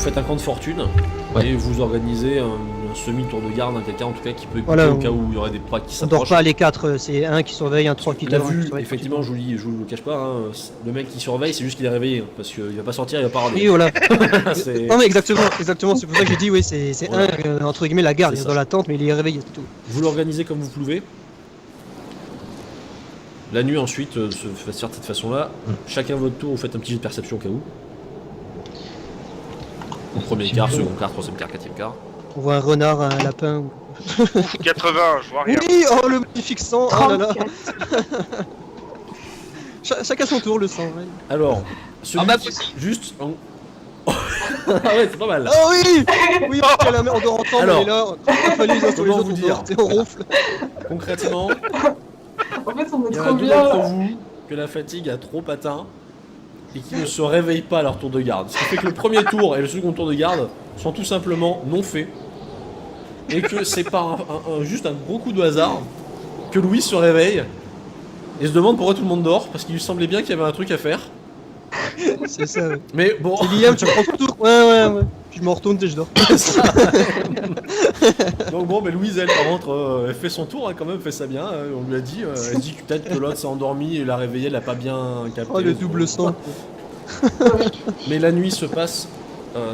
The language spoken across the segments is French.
faites un camp de fortune Ouais. et vous organisez un semi-tour de garde, quelqu'un en tout cas qui peut écouter Voilà, au cas où il y aurait des proies qui On dort s'approchent. pas les 4, c'est un qui surveille, un 3 qui La dort. un qui vue, surveille, effectivement, trois qui je vous le cache pas, hein, le mec qui surveille, c'est juste qu'il est réveillé, hein, parce qu'il va pas sortir, il va pas dort. râler. Oui, voilà. C'est- Non mais exactement, c'est pour ça que j'ai dit oui, c'est Voilà. un entre guillemets la garde, C'est il est ça. dans la tente mais il est réveillé, c'est tout. Vous l'organisez comme vous pouvez. La nuit ensuite se fait faire de cette façon-là. Chacun votre tour, vous faites un petit jet de perception au cas où. Premier quart, second quart, troisième quart, quatrième quart. On voit un renard, un lapin. Ouf, 80, je vois rien. Oui, oh le magnifique sang, oh là là. 34. Chacun son tour le sang. Ouais. Alors, celui bah, qui- possible. juste en... ah ouais, c'est pas mal. Oh oui. Oui, ok, la mère, on dort ensemble, Alors, on est là, on fait les uns sur les comment autres, vous on dire dort, et on ronfle. Concrètement, En fait, on est il y en trop a deux bien d'entre là. vous que la fatigue a trop atteint et qui ne se réveillent pas à leur tour de garde. Ce qui fait que le premier tour et le second tour de garde sont tout simplement non faits. Et que c'est par juste un gros coup de hasard que Louis se réveille et se demande pourquoi tout le monde dort, parce qu'il lui semblait bien qu'il y avait un truc à faire. C'est ça, ouais. Mais bon, C'est Liam, tu prends ton tour. Ouais. Puis je me retourne et je dors. donc bon, mais Louise, elle, par contre, elle fait son tour, hein, quand même, fait ça bien. On lui a dit, elle dit que peut-être que l'autre s'est endormi et l'a réveillé, elle l'a pas bien capté. Oh le double sang. Mais la nuit se passe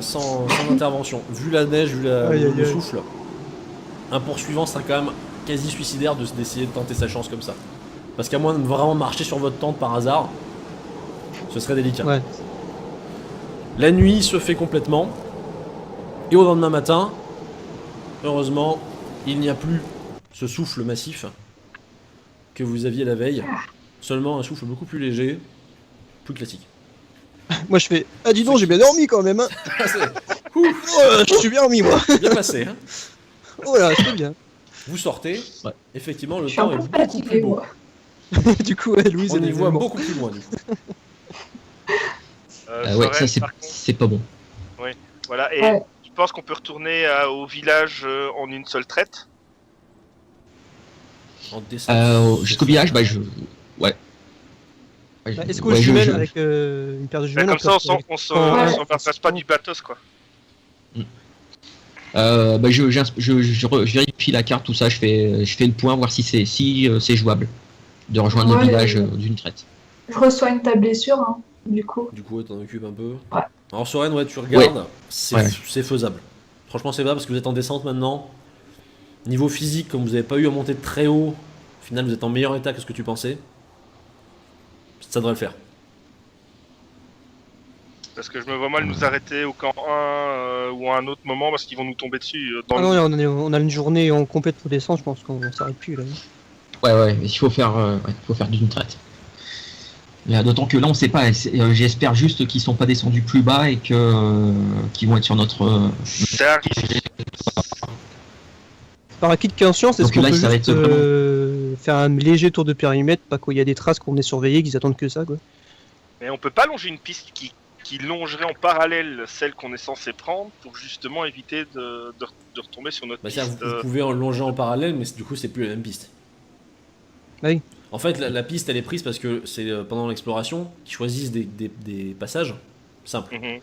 sans intervention. Vu la neige, vu Aïe, aïe, le aïe. souffle, un poursuivant serait quand même quasi suicidaire d'essayer de tenter sa chance comme ça. Parce qu'à moins de vraiment marcher sur votre tente par hasard, ce serait délicat. Ouais. La nuit se fait complètement. Et au lendemain matin, heureusement, il n'y a plus ce souffle massif que vous aviez la veille. Seulement un souffle beaucoup plus léger, plus classique. Moi je fais ah dis donc j'ai bien dormi quand même hein. Ouh, Oh, je suis bien remis moi. bien passé. Hein. Oh là, c'est bien. Vous sortez, Ouais. effectivement le Je suis un temps est peu beaucoup plus fatiguée, beau. moi. Du coup ouais, Louise On elle y est voit vraiment- beaucoup plus loin du coup. Ouais, Soren, ça c'est par contre, c'est pas bon. voilà, et Ouais. je pense qu'on peut retourner au village en une seule traite. En descente. Jusqu'au village, bah je. Ouais. Ouais, Bah, je- est-ce qu'au ouais, jumelle je- avec une paire de Bah, jumelles comme ça, peut- on se Ouais. partage pas du batos, quoi. Bah je vérifie la carte, tout ça, je fais le point, voir si c'est jouable de rejoindre Ouais, le village d'une traite. Je resoigne ta blessure, hein, du coup. Du coup, ouais, t'en occupes un peu. Ouais. Alors Soren, ouais, tu regardes, c'est Ouais. c'est faisable. Franchement, c'est faisable parce que vous êtes en descente maintenant. Niveau physique, comme vous n'avez pas eu à monter très haut, au final, vous êtes en meilleur état que ce que tu pensais. Ça devrait le faire. Parce que je me vois mal nous arrêter au camp 1 ou à un autre moment parce qu'ils vont nous tomber dessus. Dans Ah le... non, on a une journée en complète pour descendre, je pense qu'on s'arrête plus là. Ouais, il faut faire d'une traite. Mais, d'autant que là, on sait pas. J'espère juste qu'ils sont pas descendus plus bas et que qu'ils vont être sur notre. C'est un risque. Par acquis de conscience, est-ce Donc qu'on là, peut il s'arrête juste faire un léger tour de périmètre, pas qu'il y a des traces qu'on est surveillé, qu'ils attendent que ça quoi. Mais on peut pas longer une piste qui longerait en parallèle celle qu'on est censé prendre pour justement éviter de retomber sur notre Bah, piste. vous pouvez en longer en parallèle, mais du coup, c'est plus la même piste. Oui. En fait, la piste, elle est prise parce que c'est pendant l'exploration qu'ils choisissent des passages simples. Mhm.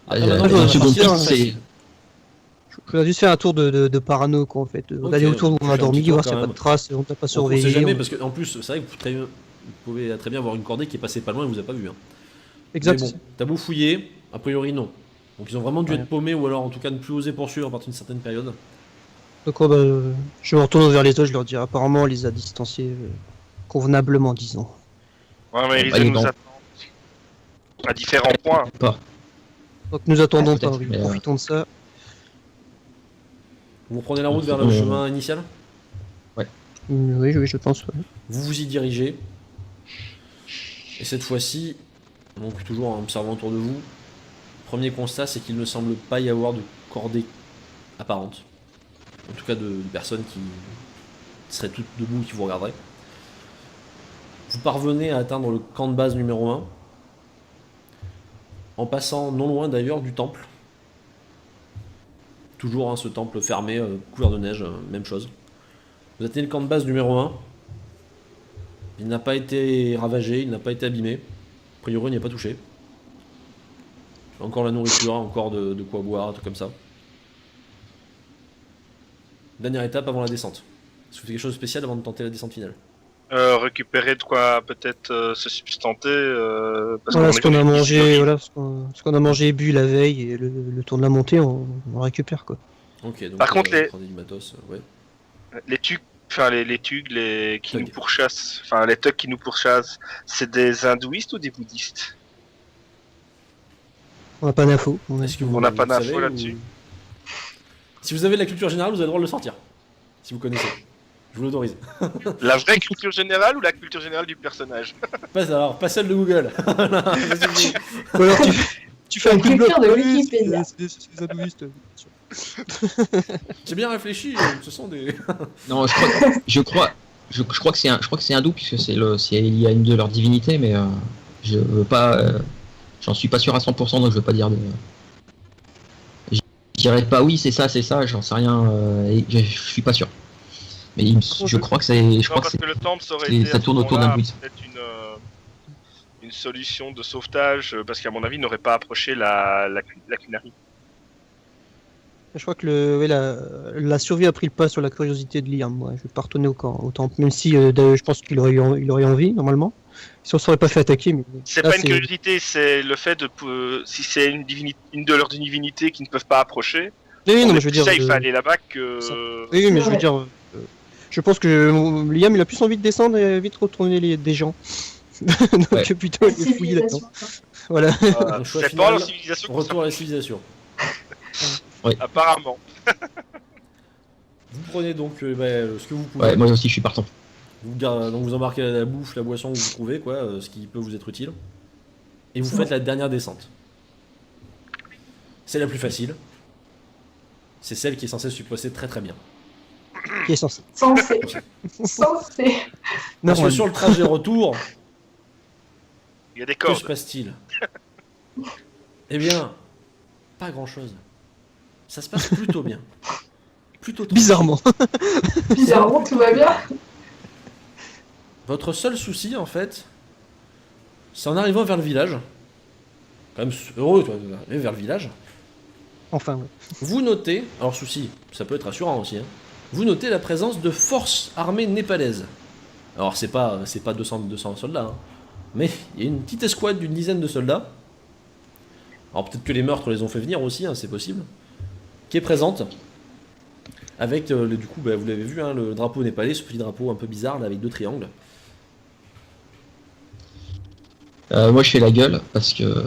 Après, maintenant, dans la seconde partie, piste, c'est. Je voudrais juste faire un tour de parano quoi en fait. Ok, D'aller autour où on fais a un dormi, petit tour voir s'il n'y quand a pas même. de traces, on t'a pas On surveillé. sait jamais, on- parce qu'en plus, c'est vrai que vous pouvez très bien avoir une cordée qui est passée pas loin et vous a pas vu. Hein. Exact. Mais bon, t'as beau fouiller, a priori non. Donc ils ont vraiment dû Ouais. être paumés ou alors en tout cas ne plus oser poursuivre à partir d'une certaine période. Donc bah, je me retourne vers les autres, je leur dis apparemment on les a distanciés convenablement disons. Ouais, mais ils Bah, nous non. attendent à différents points. Pas. Donc nous attendons Ah, pas, peut-être, oui, mais, profitons de ça. Vous reprenez la route vers le chemin initial, Oui, je pense. Ouais. vous vous y dirigez. Et cette fois-ci, donc toujours en observant autour de vous, premier constat c'est qu'il ne semble pas y avoir de cordée apparente. En tout cas de personnes qui seraient toutes debout qui vous regarderaient. Vous parvenez à atteindre le camp de base numéro 1 en passant non loin d'ailleurs du temple. Toujours hein, ce temple fermé, couvert de neige, même chose. Vous atteignez le camp de base numéro 1. Il n'a pas été ravagé, il n'a pas été abîmé. A priori, il n'y a pas touché. Encore la nourriture, encore de quoi boire, tout comme ça. Dernière étape avant la descente. Est-ce que vous faites quelque chose de spécial avant de tenter la descente finale? Récupérer de quoi peut-être se substanter. Parce Voilà, qu'on ce est qu'on a comme une mangé, distillerie. voilà, ce qu'on a mangé et bu la veille et le tour de la montée, on récupère quoi. Ok, donc Par contre, les- prenez du matos, ouais. Les tugs, enfin les tugs qui Thugs. nous pourchassent, enfin les thugs qui nous pourchassent, c'est des hindouistes ou des bouddhistes? On n'a pas d'infos. Est-ce que On n'a pas vous d'infos savez, là-dessus. ou- Si vous avez de la culture générale, vous avez le droit de le sortir. Si vous connaissez. Je vous l'autorise. La vraie culture générale ou la culture générale du personnage? Pas celle de Google. Ou alors tu fais un La coup de bloc. culture de oui, Wikipédia. c'est des hindouistes, bien sûr. J'ai bien réfléchi, ce sont des. Non, je crois que c'est hindou puisque il y a une de leurs divinités, mais je veux pas, j'en suis pas sûr à 100%, donc je veux pas dire de. Je dirais pas oui, c'est ça, j'en sais rien, et je suis pas sûr. Mais je crois que c'est, je Non, crois que parce c'est. que le temple ça aurait c'est- été ça à ce tourne autour moment-là, d'un druide. peut-être une solution de sauvetage, parce qu'à mon avis, il n'aurait pas approché la cunari. Je crois que la survie a pris le pas sur la curiosité de Liam. Moi, je vais pas retourner au temple, même si je pense qu'il aurait envie normalement. Si on ne serait pas fait attaquer, mais C'est là, pas une curiosité, c'est le fait de si c'est une de leurs divinités qui ne peuvent pas approcher. Oui, on non, est mais je veux plus dire. safe à aller là-bas que. Oui, mais je veux Ouais. dire. Je pense que Liam il a plus envie de descendre et vite retourner des gens. Donc Ouais. plutôt La les fouiller là-dedans. civilisation. quoi. Voilà. Donc, choix C'est final, pas leur civilisation. qu'on Retour à la civilisation. Apparemment. Vous prenez donc ce que vous pouvez. Ouais, moi aussi je suis partant. Donc vous embarquez la bouffe, la boisson que vous trouvez, quoi, ce qui peut vous être utile. Et vous faites la dernière descente. C'est la plus facile. C'est celle qui est censée se passer très très bien. Qui est censé. Censé. Censé. Parce que Non, sur le trajet retour, Il y a des que se cordes. passe-t-il? Eh bien, pas grand chose. Ça se passe plutôt bien. Plutôt tranquille. bizarrement. Bizarrement, tout va bien. Votre seul souci, en fait, c'est en arrivant vers le village. Quand même heureux, toi, d'arriver vers le village. Enfin, ouais. Vous notez, alors souci, ça peut être rassurant aussi, hein, vous notez la présence de forces armées népalaises. Alors c'est pas 200 soldats, hein, mais il y a une petite escouade d'une dizaine de soldats. Alors peut-être que les meurtres les ont fait venir aussi, hein, c'est possible. Qui est présente. Avec, du coup, vous l'avez vu, hein, le drapeau népalais, ce petit drapeau un peu bizarre là, avec deux triangles. Moi je fais la gueule parce que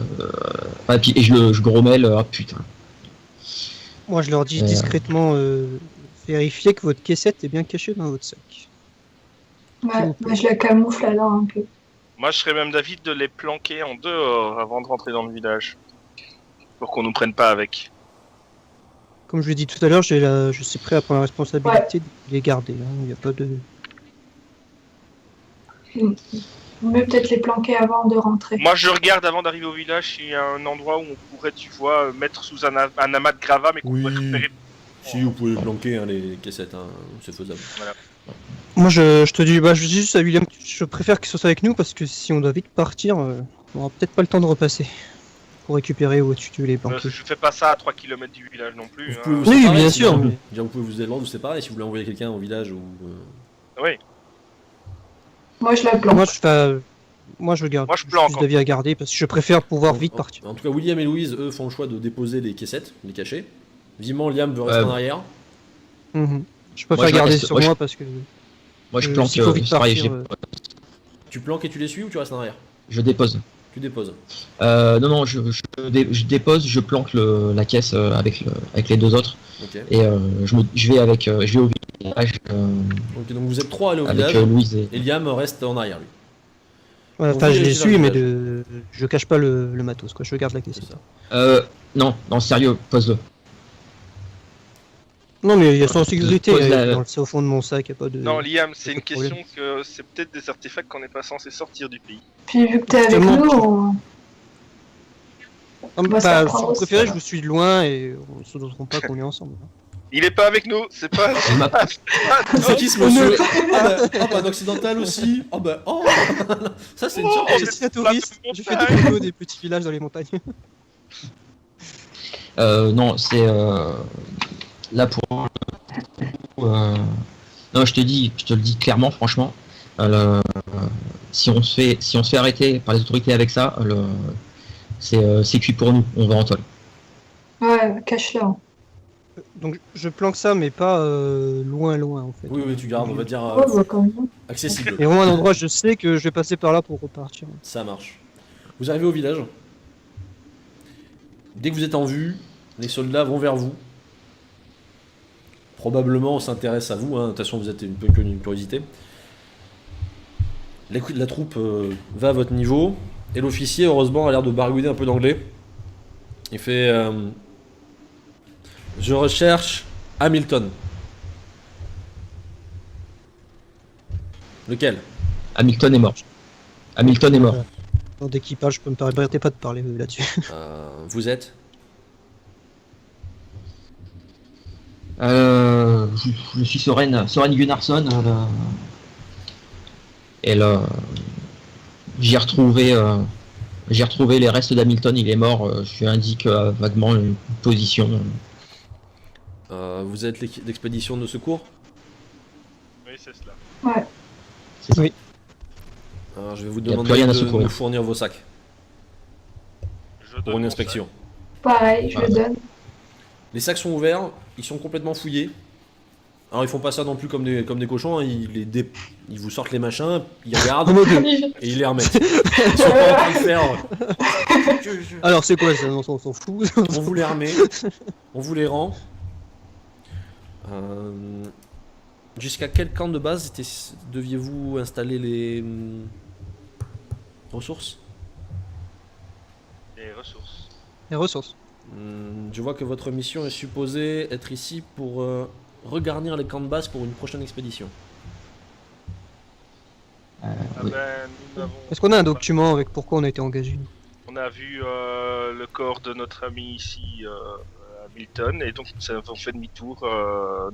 et je grommelle, ah putain. Moi, je leur dis discrètement vérifiez que votre caissette est bien cachée dans votre sac. Ouais, bah, je la camoufle alors un peu. Moi, je serais même d'avis de les planquer en dehors avant de rentrer dans le village. Pour qu'on nous prenne pas avec. Comme je l'ai dit tout à l'heure, je suis prêt à prendre la responsabilité de les garder. hein. Il n'y a pas de. Mais peut-être les planquer avant de rentrer. Moi, je regarde avant d'arriver au village s'il y a un endroit où on pourrait, tu vois, mettre sous un amas de gravats, mais qu'on Oui. pourrait récupérer. Si vous pouvez planquer hein, les caissettes, hein, c'est faisable. Moi, je te dis, je dis juste à William, je préfère qu'il soit avec nous parce que si on doit vite partir, on aura peut-être pas le temps de repasser pour récupérer où tu les banques. Je fais pas ça à 3 km du village non plus. Vous hein. pouvez vous Oui, séparer, bien si sûr, vous- mais- Déjà, vous pouvez vous aider, vous séparer si vous voulez envoyer quelqu'un au village ou. Oui. Moi, je la planque. Moi, je garde. Moi, je J'ai planque, plus d'avis à garder parce que je préfère pouvoir vite partir. En tout cas, William et Louise, eux, font le choix de déposer les caissettes, les cacher. Vivement, Liam veut rester en arrière. Mhm. Je préfère Moi, je garder reste- sur moi, moi parce que. Moi je planque, s'il faut vite c'est pareil, partir, Tu planques et tu les suis ou tu restes en arrière? je dépose. Tu déposes. Non, je dépose, je planque la caisse avec les deux autres Ok. et je vais au village Ok, donc vous êtes trois à aller au avec village. Louise et. Et Liam reste en arrière, lui. Ouais, Donc, enfin, vous je les laissez dans suis, le mais je cache pas le matos, quoi. Je garde la caisse. C'est ça. Non, sérieux, pose-le. Non, mais ils sont en sécurité. Pose la- C'est au fond de mon sac, y a pas de. Non, Liam, c'est pas une de problème. question que c'est peut-être des artefacts qu'on n'est pas censé sortir du pays. Puis vu que t'es avec Justement, nous, on... Non, mais Moi, ça pas- prend si vous aussi, préférez, je voilà. vous suis de loin et on se douteront pas qu'on est ensemble. Il est pas avec nous, c'est pas. Elle m'a- C'est qui ce monsieur? Un occidental aussi. Ah bah, oh. Ça, c'est une Oh, surprise. Je suis un c'est pas touriste, de je fais montagne. des photos des petits villages dans les montagnes. Non, c'est là pour. Non, je te le dis clairement, franchement. Si on se fait arrêter par les autorités avec ça, c'est cuit pour nous. On va en toile. Ouais, cache-la. Hein. Donc je planque ça, mais pas loin, loin en fait. Oui, oui, tu gardes, on va dire Ouais, bah, quand même. accessible. Et vraiment un endroit, je sais que je vais passer par là pour repartir. Ça marche. Vous arrivez au village. Dès que vous êtes en vue, les soldats vont vers vous. Probablement on s'intéresse à vous, hein. De toute façon vous êtes un peu qu'une curiosité. La troupe va à votre niveau, et l'officier heureusement a l'air de baragouiner un peu d'anglais. Il fait je recherche Hamilton. Lequel? Hamilton est mort. Hamilton est mort. Dès qu'il parle, je peux me permettre pas de parler là-dessus. Vous êtes? Je suis Soren Gunnarsson. Et là, j'ai retrouvé les restes d'Hamilton. Il est mort. Je lui indique vaguement une position. Vous êtes l'expédition de secours? Oui, c'est cela. Ouais. C'est ça. Oui. Alors, je vais vous Il y a demander plus rien à de secourir. nous fournir vos sacs Je pour donne une mon inspection. Pareil, je Ouais. le donne. Les sacs sont ouverts, ils sont complètement fouillés. Alors ils font pas ça non plus comme des cochons, hein. Ils vous sortent les machins, ils regardent En mode, et ils les remettent. Ils sont pas en train de faire. alors c'est quoi ça? On s'en fout. On vous les remet, on vous les rend. Jusqu'à quel camp de base deviez-vous installer les ressources? Les ressources. Les ressources. Je vois que votre mission est supposée être ici pour regarnir les camps de base pour une prochaine expédition. Ah Oui. ben, nous n'avons Est-ce qu'on a un document avec pourquoi on a été engagé? On a vu le corps de notre ami ici, Hamilton, et donc nous avons fait demi-tour.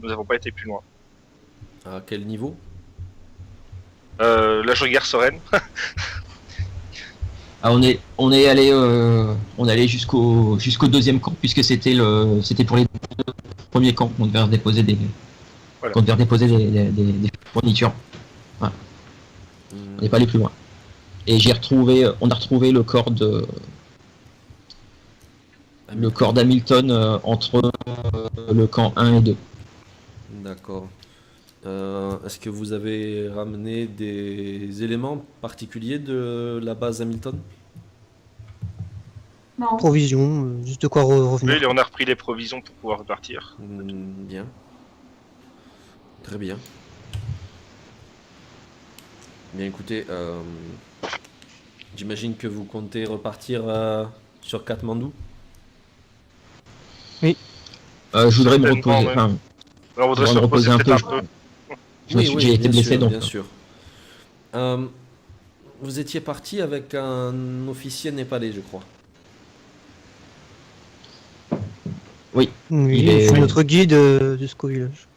Nous n'avons pas été plus loin. À quel niveau? Là, je regarde Soren. Ah, on est allé jusqu'au deuxième camp puisque c'était pour les deux premiers camps qu'on devait déposer des fournitures. On n'est pas allé plus loin. Et on a retrouvé le corps d'Hamilton entre le camp 1 et 2. D'accord. Est-ce que vous avez ramené des éléments particuliers de la base Hamilton? Non. Provision, juste de quoi revenir. Oui, on a repris les provisions pour pouvoir repartir. Bien. Très bien. Bien écoutez, j'imagine que vous comptez repartir sur Katmandou? Je voudrais me Certainement, reposer. ouais. Enfin, Alors, on voudrait je se voudrais me reposer reposer un peu. peut-être un peu. J'ai été bien blessé sûr, donc. bien sûr. Vous étiez parti avec un officier népalais, je crois. Oui, Il est- c'est notre guide jusqu'au village.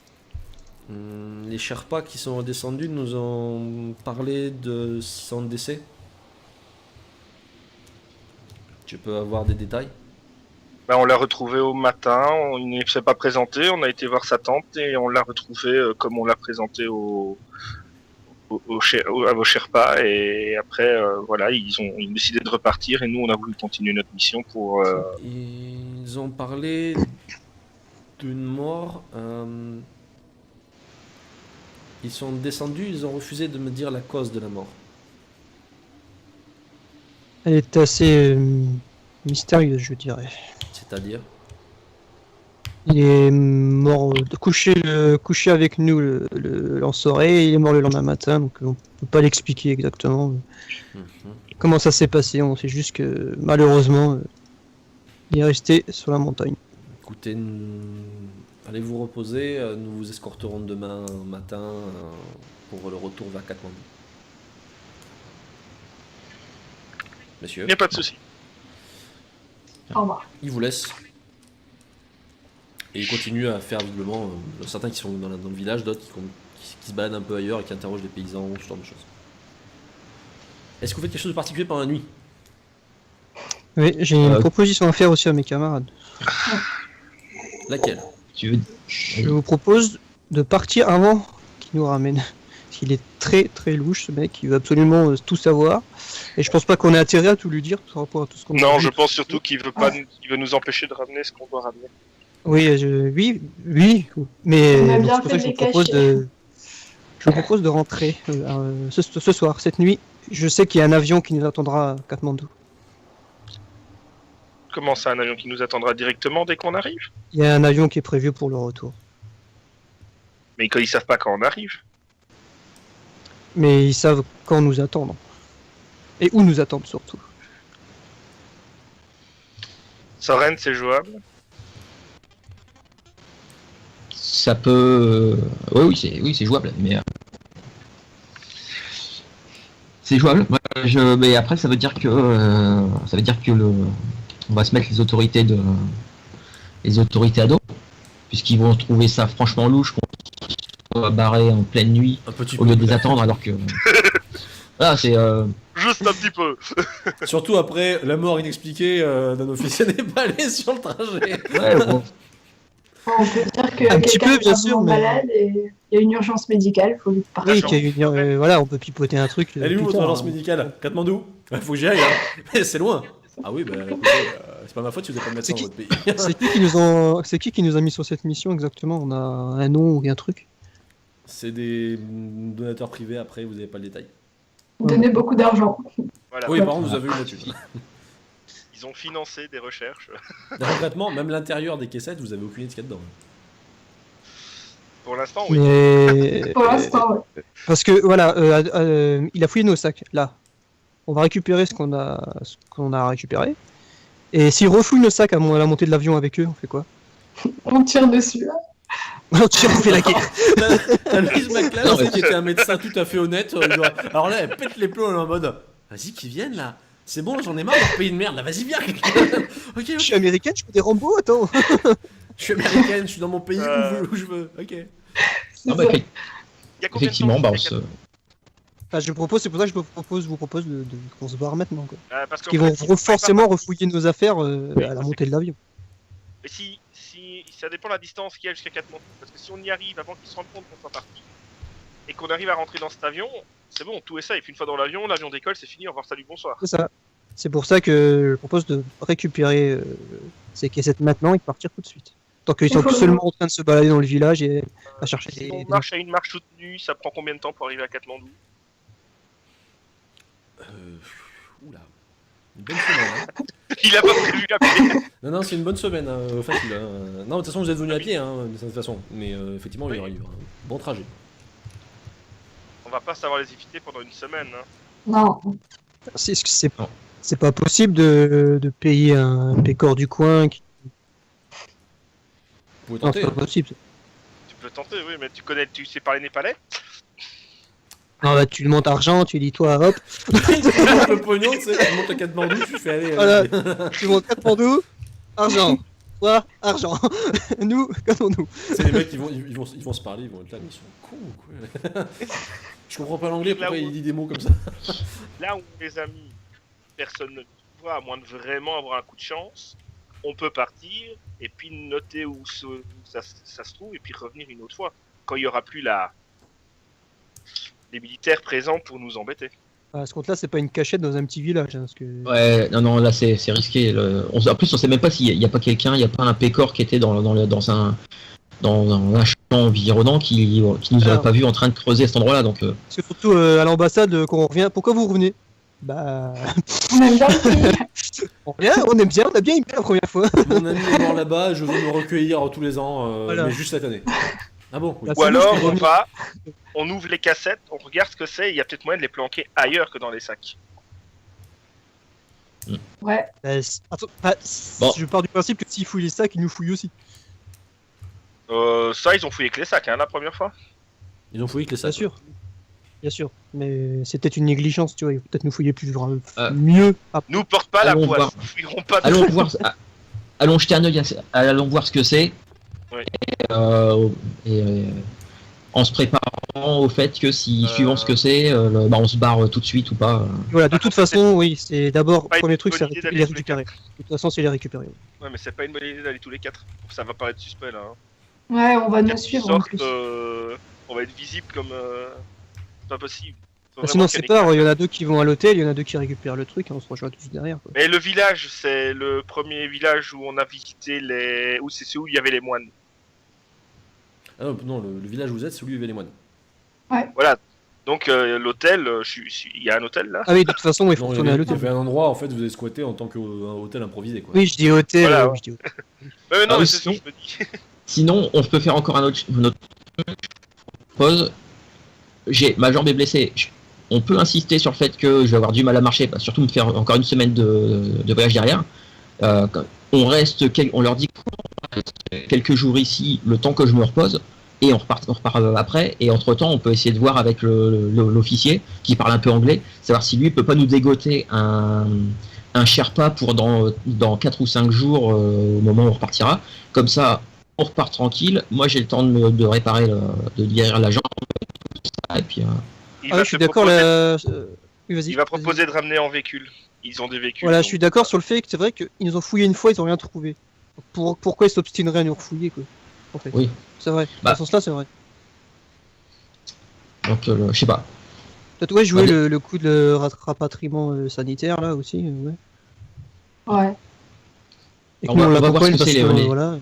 Les Sherpas qui sont redescendus nous ont parlé de son décès. Tu peux avoir des détails? Ben, on l'a retrouvé au matin, il ne s'est pas présenté, on a été voir sa tante et on l'a retrouvé comme on l'a présenté à vos Sherpas. Et après, voilà, ils ont décidé de repartir et nous, on a voulu continuer notre mission pour... Ils ont parlé d'une mort. Ils sont descendus, ils ont refusé de me dire la cause de la mort. Elle est assez mystérieuse, je dirais. C'est-à-dire? Il est mort couché avec nous le lance-oreille, et il est mort le lendemain matin, donc on peut pas l'expliquer exactement Mhm. comment ça s'est passé. On sait juste que malheureusement, il est resté sur la montagne. Écoutez, allez vous reposer, nous vous escorterons demain matin pour le retour vers Katmandou. Messieurs, Il n'y a pas de souci. Au revoir. il vous laisse. Et il continue à faire visiblement certains qui sont dans le village, d'autres qui se baladent un peu ailleurs et qui interrogent les paysans, ce genre de choses. Est-ce que vous faites quelque chose de particulier pendant la nuit? Oui, j'ai une proposition à faire aussi à mes camarades. Laquelle? Tu veux... Je vous propose de partir avant qu'il nous ramène. Parce qu'il est très très louche ce mec, il veut absolument tout savoir. Et je pense pas qu'on ait intérêt à tout lui dire par rapport à tout ce qu'on a Non, vu. je pense surtout qu'il veut pas, il veut nous empêcher de ramener ce qu'on doit ramener. Oui, oui, mais On a donc bien c'est pour ça fait que de les cacher. je vous propose de rentrer ce soir, cette nuit. Je sais qu'il y a un avion qui nous attendra à Katmandou. Comment ça, un avion qui nous attendra directement dès qu'on arrive? Il y a un avion qui est prévu pour le retour. Mais ils savent pas quand on arrive. Mais ils savent quand nous attendre. Et où nous attendre surtout. Soren, c'est jouable. Ça peut... oui, c'est jouable, mais... C'est jouable. Mais après, ça veut dire que on va se mettre les autorités à dos, puisqu'ils vont trouver ça franchement louche qu'on soit barré en pleine nuit Un petit au lieu peu. de les attendre, alors que... Voilà, c'est... Juste un petit peu. Surtout après la mort inexpliquée d'un officier népalais sur le trajet. Ouais, bon. On peut dire que Un petit quelqu'un peu, bien est sûr, vraiment mais- malade et il y a une urgence médicale, il faut vite partir. Oui, qu'il y a voilà, on peut pipoter un truc. Elle est où plus votre tard, agence hein. médicale? Katmandou? Faut que j'y aille, hein. Mais c'est loin. Ah oui, bah écoutez, c'est pas ma faute si vous êtes pas médecin dans C'est votre pays. C'est qui nous a mis sur cette mission exactement? On a un nom ou un truc? C'est des donateurs privés, après vous avez pas le détail. Donner beaucoup d'argent. Voilà. Oui, par contre, vous avez eu là-dessus. Ils ont financé des recherches. Concrètement, même l'intérieur des caissettes, vous avez aucune idée de ce qu'il y a dedans. Pour l'instant, oui. Mais... Pour l'instant, ouais. Parce que voilà, il a fouillé nos sacs. Là, on va récupérer ce qu'on a récupéré. Et s'il refouille nos sacs à la montée de l'avion avec eux, on fait quoi? On tire dessus. Là. On tire, on fait la guerre. T'as Louise McLeod, Non, mais- qui était un médecin tout à fait honnête. Alors là, elle pète les plombs, elle est en mode vas-y, qu'ils viennent là. C'est bon, j'en ai marre de leur payer de merde là, vas-y, viens. Ok, Je suis américaine, je fais des Rambo, attends. je suis américaine, je suis dans mon pays où je veux. Ok. C'est Non, bah, ça. Il y a combien de effectivement, temps bah, qu'il y a Enfin, c'est pour ça que je vous propose qu'on se barre maintenant. Quoi. Parce Parce qu'en qu'ils fait, vont forcément refouiller nos affaires à la montée de l'avion. Mais si ça dépend de la distance qu'il y a jusqu'à Katmandou. Parce que si on y arrive avant qu'ils se rendent compte qu'on soit parti, et qu'on arrive à rentrer dans cet avion, c'est bon, tout est ça. Et puis une fois dans l'avion décolle, c'est fini, au revoir, salut, bonsoir. C'est ça. C'est pour ça que je propose de récupérer ces caissettes maintenant et de partir tout de suite. Tant qu'ils sont Il faut- seulement en train de se balader dans le village et à chercher Si des... on marche à une marche soutenue, ça prend combien de temps pour arriver à Katmandou? Oula. Une bonne semaine. Hein. Il a pas prévu la paix. Non, c'est une bonne semaine, facile. Hein. Non, de toute façon, vous êtes venu à pied, hein, de toute façon. Mais effectivement, il y aura eu un bon trajet. On va pas savoir les éviter pendant une semaine. Hein. Non. C'est pas possible de payer un pécor du coin. Vous pouvez Non, c'est tenter. pas possible. Tu peux tenter, oui, mais tu sais parler népalais? Non, bah, tu lui montes argent, tu dis toi, hop, Le pognon, tu sais, tu montes à Katmandou, tu fais aller. voilà, tu montes 4 pandous, argent, toi, argent, nous, cassons-nous. C'est les mecs, ils vont se parler, ils vont être là, mais ils sont cons ou quoi. Je comprends pas l'anglais, pourquoi il dit des mots comme ça. Là où les amis, personne ne voit, à moins de vraiment avoir un coup de chance, on peut partir et puis noter où ça se trouve et puis revenir une autre fois. Quand il y aura plus les militaires présents pour nous embêter. À ce compte-là, c'est pas une cachette dans un petit village. Hein, parce que... Ouais, non, là c'est risqué. En plus, on sait même pas s'il y a pas quelqu'un, il y a pas un pécor qui était dans un champ environnant qui nous aurait Alors. pas vu en train de creuser à cet endroit-là. Donc, Parce que surtout à l'ambassade, quand on revient, pourquoi vous revenez? Bah, On aime bien le pays. on revient, on aime bien, on a bien aimé la première fois. Mon ami est mort là-bas, je veux me recueillir tous les ans, Voilà. mais juste cette année. Ah bon? Oui. Bah, Ou c'est nous, alors je on peux va, on ouvre les cassettes, on regarde ce que c'est, il y a peut-être moyen de les planquer ailleurs que dans les sacs. Ouais. Bon. Je pars du principe que s'ils fouillent les sacs, ils nous fouillent aussi. Ça, ils ont fouillé que les sacs, hein, la première fois. Ils ont fouillé que les Bien sacs. sûr. Bien sûr. Mais c'est peut-être une négligence, tu vois. Ils vont peut-être nous fouiller plus mieux. après. Nous porte pas la Allons poisse, voir. nous fouillerons pas. allons voir, allons jeter un œil, allons voir ce que c'est. Ouais. Et en se préparant au fait que si, suivant ce que c'est, bah, on se barre tout de suite ou pas. Voilà, de toute façon, oui, c'est d'abord, pas une premier truc, c'est bonne idée d'aller les tous les récupérer. De toute façon, c'est les récupérer. Ouais, mais c'est pas une bonne idée d'aller tous les 4. Ça va paraître suspect là. Hein. Ouais, on va nous Quatre qui suivre en sortent, plus. on va être visible comme. C'est pas possible. Faut Bah, vraiment sinon, qu'il y c'est en ait pas, quatre. il y en a deux qui vont à l'hôtel, il y en a deux qui récupèrent le truc et on se rejoint tous derrière. Quoi. Mais le village, c'est le premier village où on a visité les. Où c'est celui où il y avait les moines. Ah non, le village où vous êtes, c'est celui où il y avait les moines. Voilà. Donc l'hôtel, il y a un hôtel là. Ah oui, de toute façon, il faut Non, retourner à il y l'hôtel. avait un endroit, en fait, vous avez squatté en tant qu'hôtel improvisé, quoi. Oui, je dis hôtel. Voilà, oui, ouais. je dis hôtel. Ouais, non, Ah mais oui, c'est ce que sinon- je me dis. Sinon, on peut faire encore un autre pause. Ma jambe est blessée. On peut insister sur le fait que je vais avoir du mal à marcher, bah, surtout me faire encore une semaine de voyage derrière. On leur dit qu'on reste quelques jours ici, le temps que je me repose, et on repart après. Et entre temps, on peut essayer de voir avec l'officier qui parle un peu anglais, savoir si lui peut pas nous dégoter un Sherpa pour dans 4 ou 5 jours au moment où on repartira. Comme ça, on repart tranquille. Moi, j'ai le temps de réparer, de guérir la jambe. Et puis, Il Ah va oui, je suis te d'accord. proposer- Oui, vas-y. Il va vas-y. proposer de ramener en véhicule. Ils ont des véhicules. Voilà, donc, je suis d'accord sur le fait que c'est vrai qu'ils nous ont fouillé une fois, ils ont rien trouvé. Pourquoi ils s'obstineraient à nous refouiller, quoi en fait. Oui. C'est vrai. Bah. Dans ce sens-là, c'est vrai. donc, je sais pas. T'as toi joué Allez. le coup de rapatriement sanitaire là aussi, ouais. Ouais. Et que On nous, va- on on va voir l'accompagne ce que parce c'est, que les- voilà.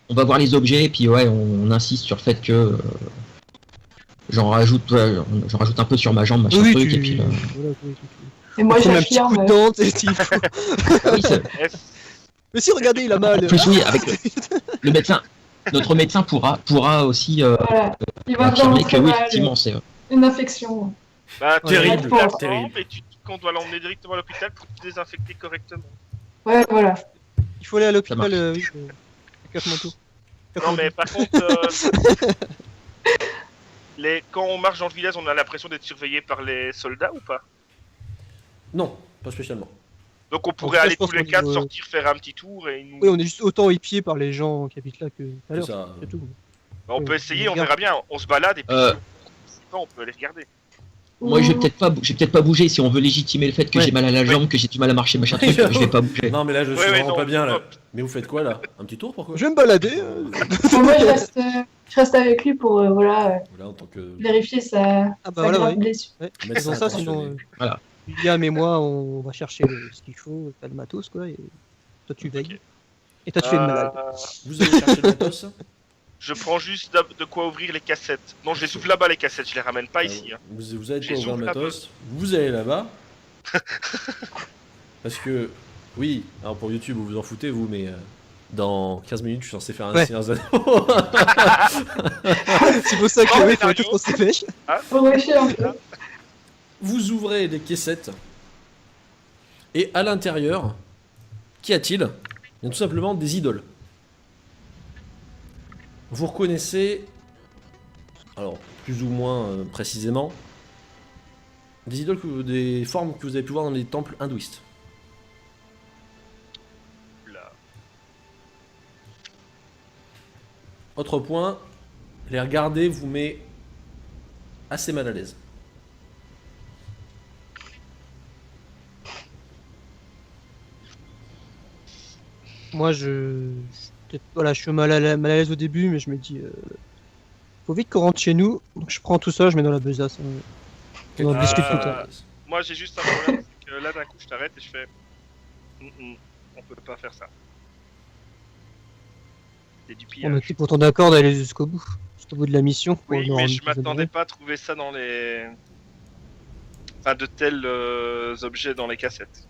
On va voir les objets et puis ouais, on insiste sur le fait que j'en rajoute un peu sur ma jambe, machin Oui, truc, tu... et puis voilà, Et moi, prendre un petit coup j'affirme. de dent, s'il faut. Ah oui, F, Mais si, regardez, il a mal. en plus oui, avec le médecin, notre médecin pourra aussi Voilà. Il va vraiment affirmer que très oui, mal. effectivement, c'est Une infection. bah, tu Terrible, dis la terrible. jambe et tu dis qu'on doit l'emmener directement à l'hôpital pour te désinfecter correctement. Ouais, voilà. Il faut aller à Ça l'hôpital, marche. oui. Casse-manteau. Non, mais par contre, quand on marche dans le village, on a l'impression d'être surveillé par les soldats ou pas? Non, pas spécialement. Donc on tout pourrait cas, aller je pense tous les qu'on quatre, doit- sortir, faire un petit tour et nous. Oui, on est juste autant épiés par les gens qui habitent là que tout à C'est l'heure. ça. C'est tout. Bah, on Oui, peut essayer, on on verra bien. On se balade et puis Euh. si on peut aller regarder. moi je vais peut-être pas bouger si on veut légitimer le fait que Ouais. j'ai mal à la jambe, que j'ai du mal à marcher, machin truc, je vais pas bouger. Non, mais là, je suis Ouais, vraiment non, pas bien, là. hop. Mais vous faites quoi, là? Un petit tour, pourquoi? Je vais me balader. Moi, je reste avec lui pour voilà, Voilà, en tant que vérifier sa, Ah bah sa voilà, grave ouais. blessure. Ouais. médecin Sans ça, sinon, attentionné. Voilà. William et moi, on va chercher ce qu'il faut, t'as le matos, quoi. Et toi, tu veilles. Ok. Et toi, tu es une malade. Vous allez chercher le matos? Je prends juste de quoi ouvrir les cassettes. Non, je les ouvre là-bas les cassettes, je les ramène pas ici. Hein. Vous avez de Je quoi les ouvrir le ouvre là-bas. matos, vous allez là-bas. Parce que, oui, alors pour YouTube, vous vous en foutez, vous, mais dans 15 minutes, je suis censé faire un Ouais. Seigneur des Anneaux. C'est pour ça que, Oh, oui, mais faut Dario. tous qu'on se dépêche. Faut réussir un peu. Vous ouvrez les caissettes. Et à l'intérieur, qu'y a-t-il? Il y a tout simplement des idoles. Vous reconnaissez, alors plus ou moins précisément, des idoles, des formes que vous avez pu voir dans les temples hindouistes. Là. Autre point, les regarder vous met assez mal à l'aise. Moi, voilà, je suis mal à l'aise au début, mais je me dis, faut vite qu'on rentre chez nous. Donc je prends tout ça, je mets dans la besace. On en discute plus tard. Moi j'ai juste un problème, c'est que là d'un coup je t'arrête et je fais. On peut pas faire ça. C'est du On pillage. était pourtant d'accord d'aller jusqu'au bout de la mission. pour Oui, nous mais rendre je m'attendais prisonniers. pas à trouver ça dans les. Enfin, de tels objets dans les cassettes.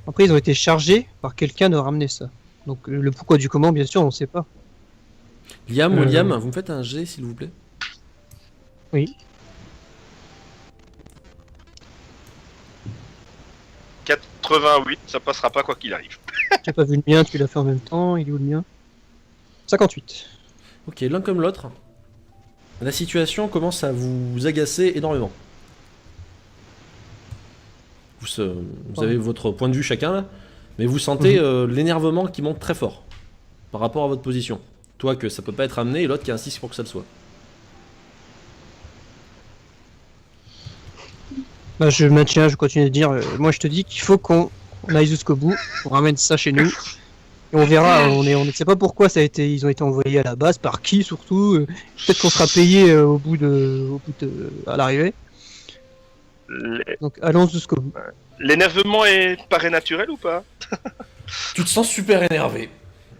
Après, ils ont été chargés par quelqu'un de ramener ça. Donc le pourquoi du comment, bien sûr, on sait pas. Liam, William, vous me faites un G s'il vous plaît? Oui. 88, ça passera pas quoi qu'il arrive. J'ai pas vu le mien, tu l'as fait en même temps. Il est où le mien? 58. Ok, l'un comme l'autre, la situation commence à vous agacer énormément. Vous avez votre point de vue chacun là, mais vous sentez l'énervement qui monte très fort par rapport à votre position. Toi que ça peut pas être amené et l'autre qui insiste pour que ça le soit. Bah, je maintiens, je continue de dire. Moi, je te dis qu'il faut qu'on aille jusqu'au bout, qu'on ramène ça chez nous. Et on verra. On ne sait pas pourquoi ils ont été envoyés à la base, par qui surtout. Peut-être qu'on sera payé à l'arrivée. Donc, allons jusqu'au bout. L'énervement paraît naturel ou pas? Tu te sens super énervé.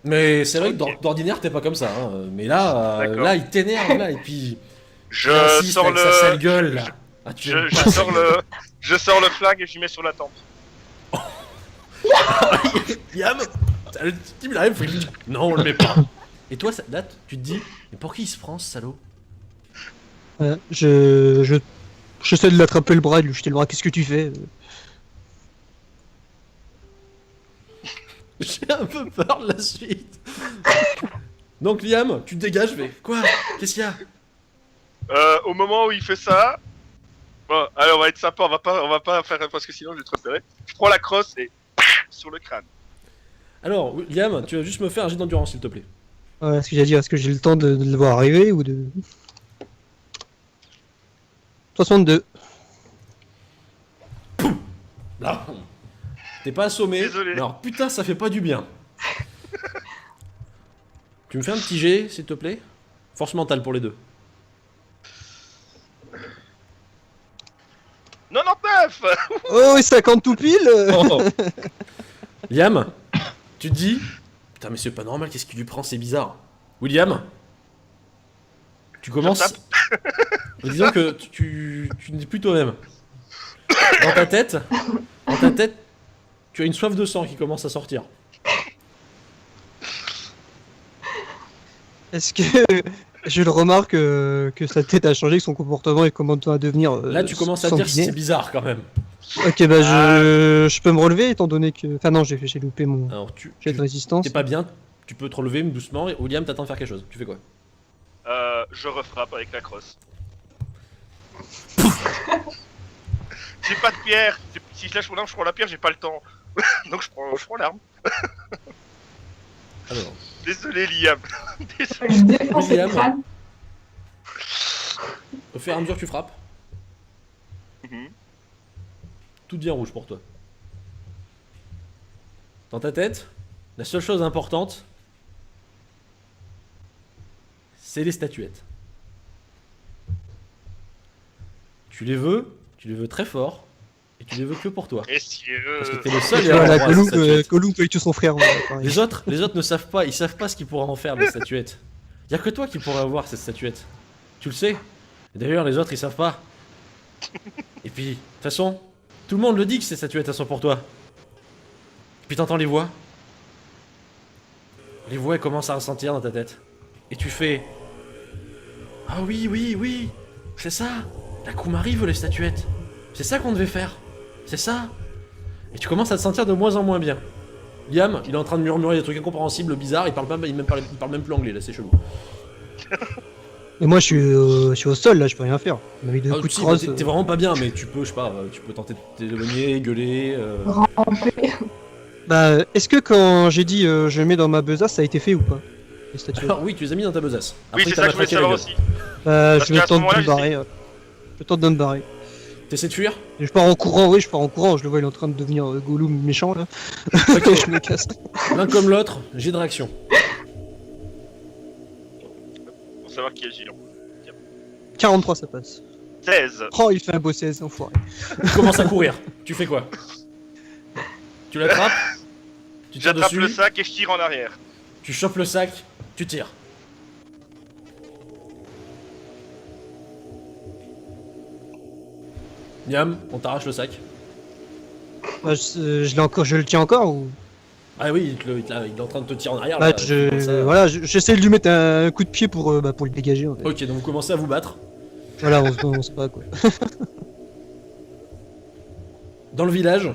Mais c'est vrai que d'ordinaire, t'es pas comme ça. Hein. Mais là, D'accord. là, il t'énerve, là, et puis... Je il insiste sors avec sa sale gueule, là. Ah, tu aimes Je pas sa sors gueule. je sors le flingue et je lui mets sur la tempe. Yam, le type, il arrive, il dit, non, on le met pas. Et toi, ça date, tu te dis, mais pour qui il se prend, ce salaud? J'essaie de l'attraper le bras et de lui jeter le bras. Qu'est-ce que tu fais? J'ai un peu peur de la suite. Donc, Liam, tu te dégages, mais quoi? Qu'est-ce qu'il y a? Au moment où il fait ça, bon, allez, on va être sympa, on va pas faire parce que sinon je vais te repérer. Je prends la crosse et sur le crâne. Alors, Liam, tu vas juste me faire un jet d'endurance, s'il te plaît. Ce que j'ai dit, est-ce que j'ai le temps de le voir arriver ou de. 62. Là, t'es pas assommé. Désolé. Mais alors, putain, ça fait pas du bien. Tu me fais un petit jet, s'il te plaît? Force mentale pour les deux. 99. Oh, et 50 tout pile. Oh. Liam, tu te dis, putain, mais c'est pas normal, qu'est-ce qui lui prend, c'est bizarre. William, tu commences. Disons que tu n'es plus toi-même. Dans ta tête, tu as une soif de sang qui commence à sortir. Est-ce que je le remarque que sa tête a changé, que son comportement est commence à devenir. Là, tu commences à dire que sanguinaire. c'est bizarre quand même. Ok, bah je peux me relever étant donné que. Enfin, non, j'ai loupé mon Alors, jet de résistance. t'es pas bien, tu peux te relever doucement. Et William, t'attends de faire quelque chose. Tu fais quoi? Je refrappe avec la crosse. J'ai pas de pierre. Si je lâche mon arme, je prends la pierre, j'ai pas le temps. Donc je prends l'arme. Alors, Désolé Liam. Désolé. Je défonce le William. crâne. au fur et à mesure que tu frappes, Mhm. tout devient rouge pour toi. Dans ta tête, la seule chose importante, c'est les statuettes. Tu les veux très fort, et tu les veux que pour toi. Et si Parce que t'es le seul Et à voilà, avoir ces statuettes. Gollum peut tuer son frère. Pareil. Les autres ne savent pas, ils savent pas ce qu'ils pourraient en faire des statuettes. Y a que toi qui pourrais avoir cette statuette. Tu le sais. Et d'ailleurs, les autres ils savent pas. Et puis, de toute façon, tout le monde le dit que ces statuettes elles sont pour toi. Puis t'entends les voix. Les voix elles commencent à ressentir dans ta tête. Et tu fais. Ah oui, oui, oui, c'est ça. La Kumari veut les statuettes. C'est ça qu'on devait faire. C'est ça. Et tu commences à te sentir de moins en moins bien. Liam, il est en train de murmurer des trucs incompréhensibles, bizarres, il parle même plus anglais, là, c'est chelou. Et moi, je suis au sol, là, je peux rien faire. Il m'a mis deux Ah, coups de si, crosse. t'es vraiment pas bien, mais tu peux, je sais pas, tu peux tenter de t'éloigner, gueuler. Ramper. Bah, est-ce que quand j'ai dit je mets dans ma besace, ça a été fait ou pas? Les statuettes. Alors oui, tu les as mis dans ta besace. Oui, Après, c'est t'as ça que je voulais matraqué la savoir gueule. aussi. Bah, Parce je vais qu'à ce tenter de moment-là, me barrer. Je tente de me barrer. T'essaies de fuir? Et je pars en courant, oui, je pars en courant. Je le vois, il est en train de devenir Gollum méchant, là. Ok, je me casse. L'un comme l'autre, j'ai de réaction. Pour savoir qui est géant. 43, ça passe. 16. Oh, il fait un beau 16, enfoiré. Tu commences à courir. Tu fais quoi? Tu l'attrapes? Tu tires J'attrape dessus? le sac et je tire en arrière. Tu chopes le sac, tu tires. Niam, on t'arrache le sac. Bah, je le tiens encore ou. Ah oui, il est en train de te tirer en arrière. Bah, là, tu commences à- voilà, j'essaie de lui mettre un coup de pied pour le dégager, en fait. Ok, donc vous commencez à vous battre. Voilà, on sait pas quoi. Dans le village,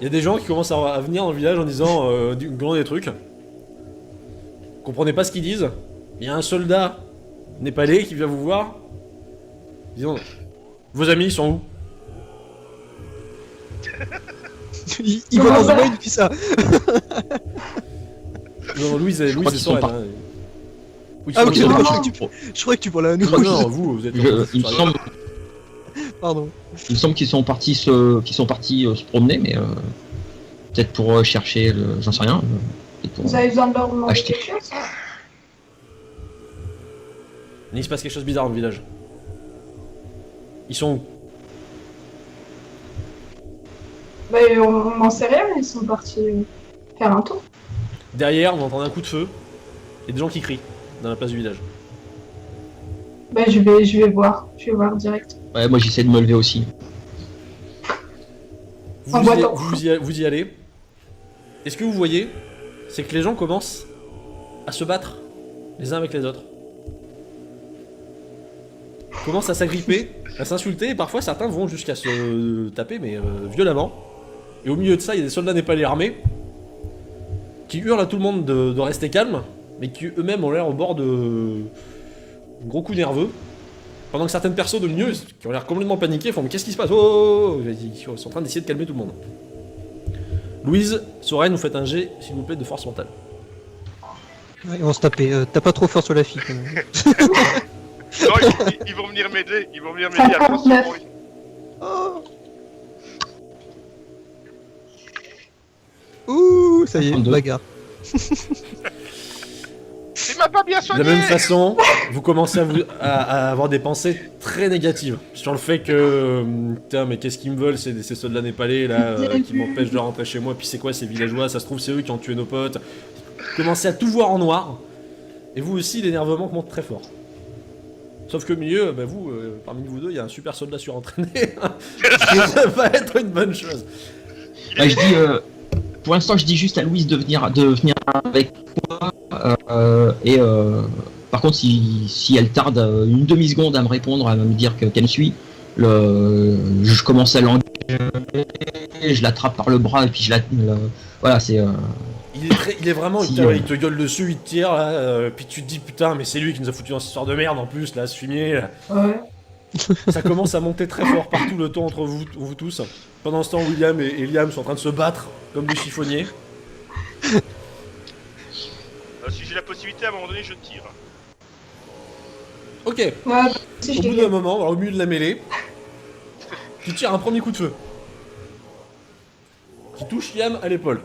il y a des gens qui commencent à venir dans le village en disant des trucs. Vous comprenez pas ce qu'ils disent. Il y a un soldat népalais qui vient vous voir. Disons, vos amis ils sont où? Il voit dans un oeil, il dit ça. Non, Louise crois est qu'ils sur sont elle. pas- Hein. Oui, Ah, ok, tu d'accord, vois, je croyais que tu parlais à nous. non, non, vous êtes Il me semble, Pardon. Il me semble qu'ils sont partis se promener, mais peut-être pour chercher, j'en sais rien. Peut-être pour- Vous avez besoin de leur demander Acheter. quelque chose? Il se passe quelque chose de bizarre dans le village. Ils sont où? Bah, on n'en sait rien, ils sont partis faire un tour. Derrière, on entend un coup de feu. Il y a des gens qui crient dans la place du village. Bah, je vais voir direct. Ouais, moi j'essaie de me lever aussi. Vous, En y, boitant. vous y allez. Et ce que vous voyez, c'est que les gens commencent à se battre les uns avec les autres. Ils commencent à s'agripper, à s'insulter, et parfois certains vont jusqu'à se taper, mais violemment. Et au milieu de ça, il y a des soldats népalais armés qui hurlent à tout le monde de rester calme, mais qui eux-mêmes ont l'air au bord de gros coups nerveux. Pendant que certaines personnes de milieu, qui ont l'air complètement paniquées, font mais qu'est-ce qui se passe? Oh, ils sont en train d'essayer de calmer tout le monde. Louise, Soren, vous faites un jet, s'il vous plaît, de force mentale. Ouais, on se tapait. T'as pas trop fort sur la fille quand même. Non, ils vont venir m'aider. Ils vont venir m'aider à 59. construire. Ouh, ça y est, 52. bagarre. Il m'a pas bien De soigné. la même façon, vous commencez à avoir des pensées très négatives sur le fait que putain, mais qu'est-ce qu'ils me veulent ces soldats népalais là qui m'empêchent de rentrer chez moi, puis c'est quoi ces villageois, ça se trouve c'est eux qui ont tué nos potes. Vous commencez à tout voir en noir, et vous aussi l'énervement monte très fort. Sauf que au milieu, bah vous, parmi vous deux, il y a un super soldat surentraîné, ça va être une bonne chose. Ouais, je dis, pour l'instant, je dis juste à Louise de venir avec moi. Par contre, si elle tarde une demi-seconde à me répondre, à me dire qu'elle me suit, je commence à l'engueuler, je l'attrape par le bras et puis voilà, c'est. Il est vraiment, Si, il te gueule dessus, il te tire là, puis tu te dis putain, mais c'est lui qui nous a foutu dans cette histoire de merde en plus, là, ce fumier. Là. Ouais. Ça commence à monter très fort partout le temps entre vous tous. Pendant ce temps, William et Liam sont en train de se battre comme des chiffonniers. Si j'ai la possibilité, à un moment donné, je tire. Ok, Ouais, si au je bout l'ai d'un moment, alors, au milieu de la mêlée, tu tires un premier coup de feu. Qui touche Liam à l'épaule.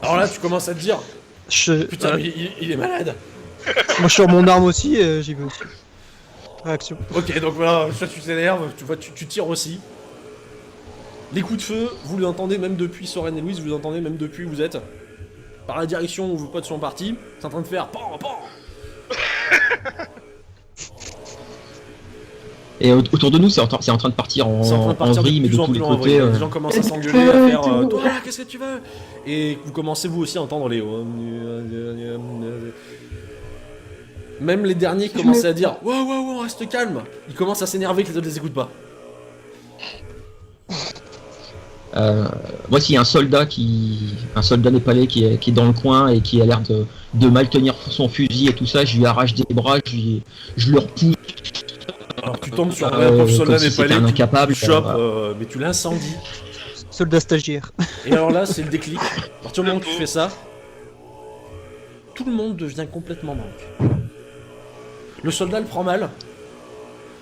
Alors là, tu commences à te dire, putain, mais il est malade. Moi je suis sur mon arme aussi, j'y vais aussi. Réaction. Ok, donc voilà, soit tu t'énerves, tu tires aussi. Les coups de feu, vous les entendez même depuis Soren et Louise, vous les entendez même depuis où vous êtes. Par la direction où vos potes sont partis, c'est en train de faire pan pan. Et autour de nous, c'est en train de partir C'est en train de partir vrille, de mais plus de en tous les plus en côtés. vrille. Les gens commencent à s'engueuler, à faire toi, qu'est-ce que tu veux? Et vous commencez vous aussi à entendre les. Même les derniers commencent à dire wow, reste calme. Ils commencent à s'énerver que les autres les écoutent pas. Moi, s'il y a un soldat népalais qui est dans le coin et qui a l'air de mal tenir son fusil et tout ça, je lui arrache des bras, je le repousse. Alors tu tombes sur un pauvre soldat comme si c'était népalais un qui incapable, tu chopes, voilà. mais tu l'incendies. Soldat stagiaire. Et alors là, c'est le déclic. À partir du moment où tu fais ça, tout le monde devient complètement manque. Le soldat le prend mal,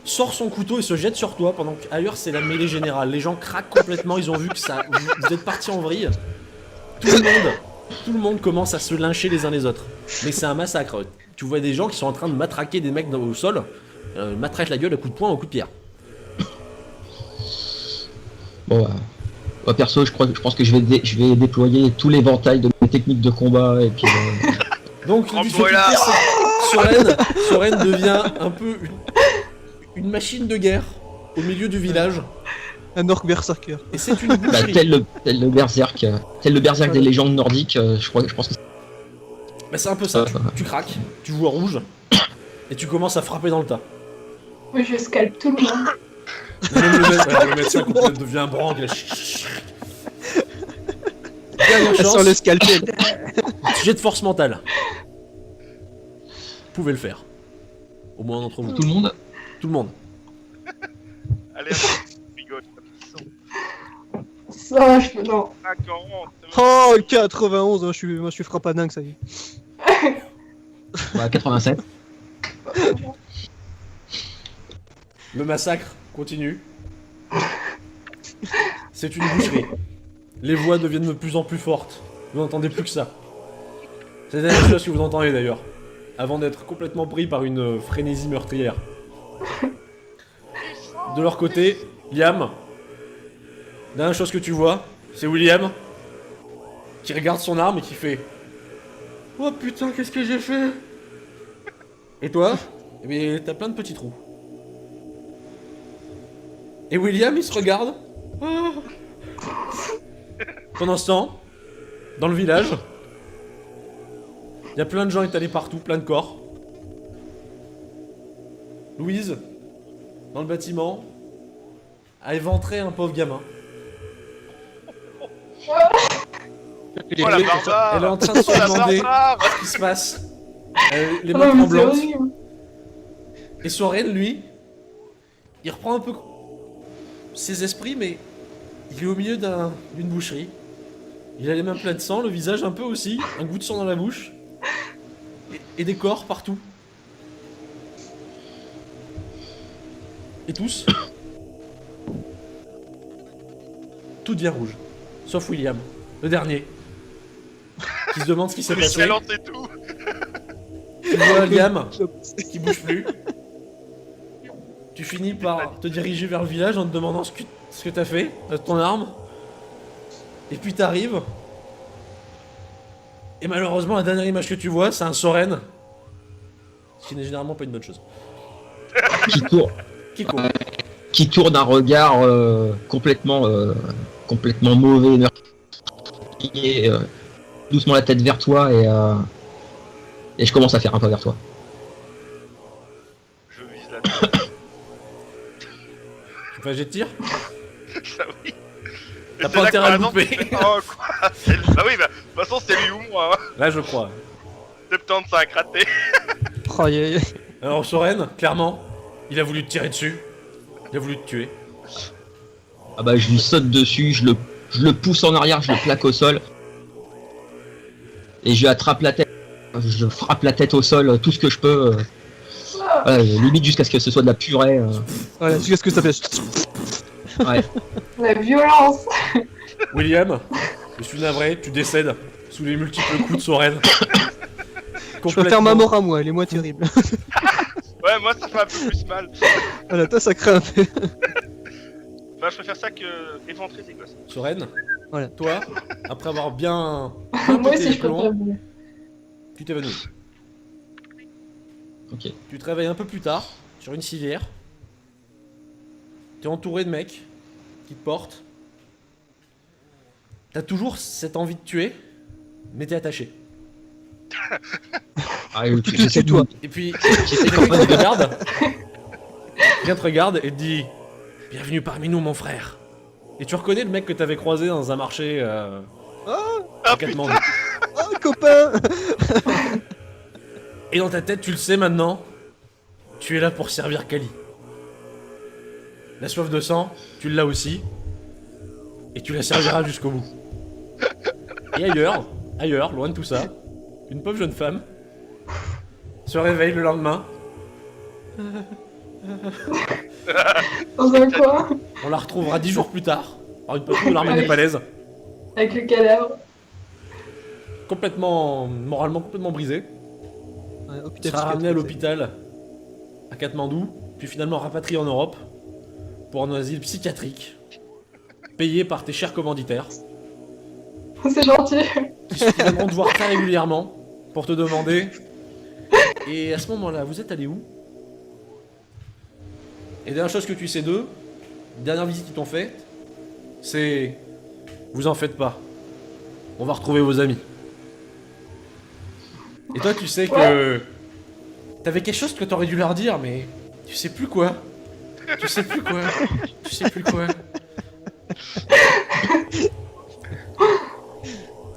sort son couteau et se jette sur toi pendant qu'ailleurs c'est la mêlée générale. Les gens craquent complètement, ils ont vu que ça, vous êtes partis en vrille. Tout le monde commence à se lyncher les uns les autres. Mais c'est un massacre. Tu vois des gens qui sont en train de matraquer des mecs au sol, matraquent la gueule à coups de poing ou à coups de pierre. Bon, moi perso, je pense que je vais déployer tout l'éventail de mes techniques de combat et puis. Donc Oh, le voilà. Soren devient un peu une machine de guerre au milieu du village. Un orc berserker. Et c'est une Bah, boucherie. tel le berserk des légendes nordiques, je pense que Bah, c'est un peu ça. Tu craques, tu vois rouge, et tu commences à frapper dans le tas. Moi, je scalpe tout le monde. Même le médecin devient branque. Dernière Sur chance, le scalpel. jet de force mentale. Vous pouvez le faire. Au moins d'entre vous. tout le monde. Tout le monde. Allez, rigole. Ça, je peux. Non. 50. Oh, 91, moi je suis frappadingue, ça y est. Bah, 87. Le massacre continue. C'est une boucherie. Les voix deviennent de plus en plus fortes. Vous n'entendez plus que ça. C'est la dernière chose que vous entendez d'ailleurs. Avant d'être complètement pris par une frénésie meurtrière. De leur côté, Liam. La dernière chose que tu vois, c'est William. Qui regarde son arme et qui fait... Oh putain, qu'est-ce que j'ai fait? Et toi? Eh bien, t'as plein de petits trous. Et William, il se regarde. Ah. Pendant ce temps, dans le village, il y a plein de gens étalés partout, plein de corps. Louise, dans le bâtiment, a éventré un pauvre gamin. Oh la barbare! Elle est en train de se Oh la demander barbare! ce qui se passe. Les Oh, mains mais c'est tremblantes. horrible. Et Soren, lui, il reprend un peu ses esprits, mais il est au milieu d'une boucherie. Il a les mains pleines de sang, le visage un peu aussi, un goût de sang dans la bouche. Et des corps partout. Et tous. Tout devient rouge. Sauf William, le dernier. Qui se demande ce qui s'est Mais passé. silence et tout! Tu vois Liam qui bouge plus. Tu finis par te diriger vers le village en te demandant ce que t'as fait, ton arme. Et puis t'arrives. Et malheureusement, la dernière image que tu vois, c'est un Soren. Ce qui n'est généralement pas une bonne chose. Qui court, Qui court. qui tourne un regard complètement mauvais, meurtrier, doucement la tête vers toi et je commence à faire un pas vers toi. Je vise la tête. Tu fais un jet de tir. Ça oui. Et T'as c'est pas là intérêt que, à par le exemple, louper. tu fais, oh quoi? Bah oui, bah, de toute façon c'est lui ou moi. Hein. Là, je crois. 75 raté. Oh, y a- Alors, Soren, clairement, il a voulu te tirer dessus. Il a voulu te tuer. Ah bah je lui saute dessus, je le pousse en arrière, je le plaque au sol et je lui attrape la tête, je frappe la tête au sol, tout ce que je peux, voilà, limite jusqu'à ce que ce soit de la purée. Voilà, jusqu'à ce que ça fait. Ouais. La violence. William, je suis navré, tu décèdes sous les multiples coups de Soren. Je préfère ma mort à moi, elle est moins terrible. Ouais, moi ça fait un peu plus mal. Voilà, toi ça craint un peu. Bah, je préfère ça que éventrer des gosses. Soren, Voilà. toi, après avoir bien Moi pété aussi, les je préfère. plombs, tu t'évanouis. Ok. Tu te réveilles un peu plus tard, sur une civière. T'es entouré de mecs qui te portent. T'as toujours cette envie de tuer, mais t'es attaché. Ah, C'est toi. Et puis, quelqu'un te regarde, quelqu'un te regarde et te dit « Bienvenue parmi nous, mon frère !» Et tu reconnais le mec que t'avais croisé dans un marché Ah à putain! Katmandou. Oh, copain. Et dans ta tête, tu le sais maintenant, tu es là pour servir Kali. La soif de sang, tu l'as aussi, et tu la serviras jusqu'au bout. Et ailleurs, loin de tout ça, une pauvre jeune femme se réveille le lendemain. Dans un coin, On la retrouvera 10 jours plus tard, par une patrouille de l'armée népalaise, avec le cadavre. moralement complètement brisée. Ouais, oh, Elle putain, sera c'est ramenée à quatre- l'hôpital à Katmandou, puis finalement rapatriée en Europe pour un asile psychiatrique, payé par tes chers commanditaires, C'est gentil. qui viendront te voir très régulièrement pour te demander. Et à ce moment-là, vous êtes allés où? Et dernière chose que tu sais d'eux, dernière visite qu'ils t'ont fait, c'est vous en faites pas, on va retrouver vos amis. Et toi, tu sais que t'avais quelque chose que t'aurais dû leur dire, mais tu sais plus quoi. Tu sais plus quoi. Tu sais plus quoi.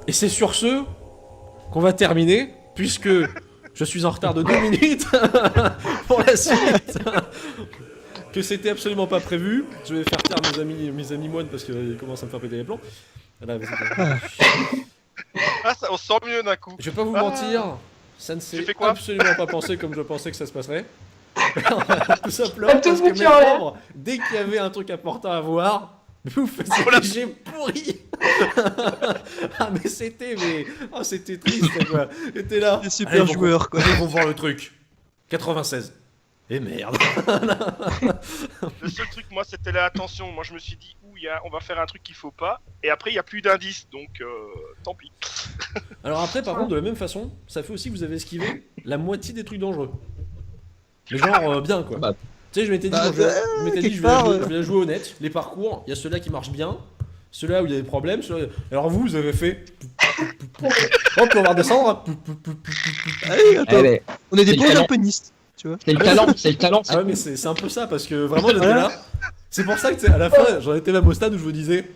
Et c'est sur ce qu'on va terminer, puisque je suis en retard de 2 minutes pour la suite. Que c'était absolument pas prévu. Je vais faire taire mes amis moines parce qu'ils commencent à me faire péter les plombs. Voilà, vas-y. Ah, ça, on se sent mieux d'un coup. Je vais pas vous mentir, ça ne s'est Tu fais quoi absolument pas passé comme je pensais que ça se passerait. Tout simplement T'as tout parce que foutu mes en l'air. pauvres, dès qu'il y avait un truc important à voir, vous faisiez des jets pourris. Ah mais c'était c'était triste quoi. J'étais là. Des super Allez, joueurs, quoi. Allez, ils vont voir le truc. 96. Et merde. Le seul truc, moi, c'était là, attention. Moi, je me suis dit, on va faire un truc qu'il faut pas. Et après, il y a plus d'indices, donc tant pis. Alors après, par contre, de la même façon, ça fait aussi que vous avez esquivé la moitié des trucs dangereux. Mais genre bien quoi. Bah. Tu sais, je m'étais dit, Bah, bon, je m'étais dit, quelque part, je vais la jouer honnête. Les parcours, il y a ceux-là qui marchent bien, ceux-là où il y a des problèmes. Alors vous avez fait. Hop, on va redescendre. Allez, attends, Eh ben, on est des c'est le bons talent. alpinistes, tu vois. c'est le talent, c'est le talent. Ah ouais, mais c'est un peu ça, parce que vraiment, j'étais là. C'est pour ça que, tu sais, à la fin, j'en étais même au stade où je me disais,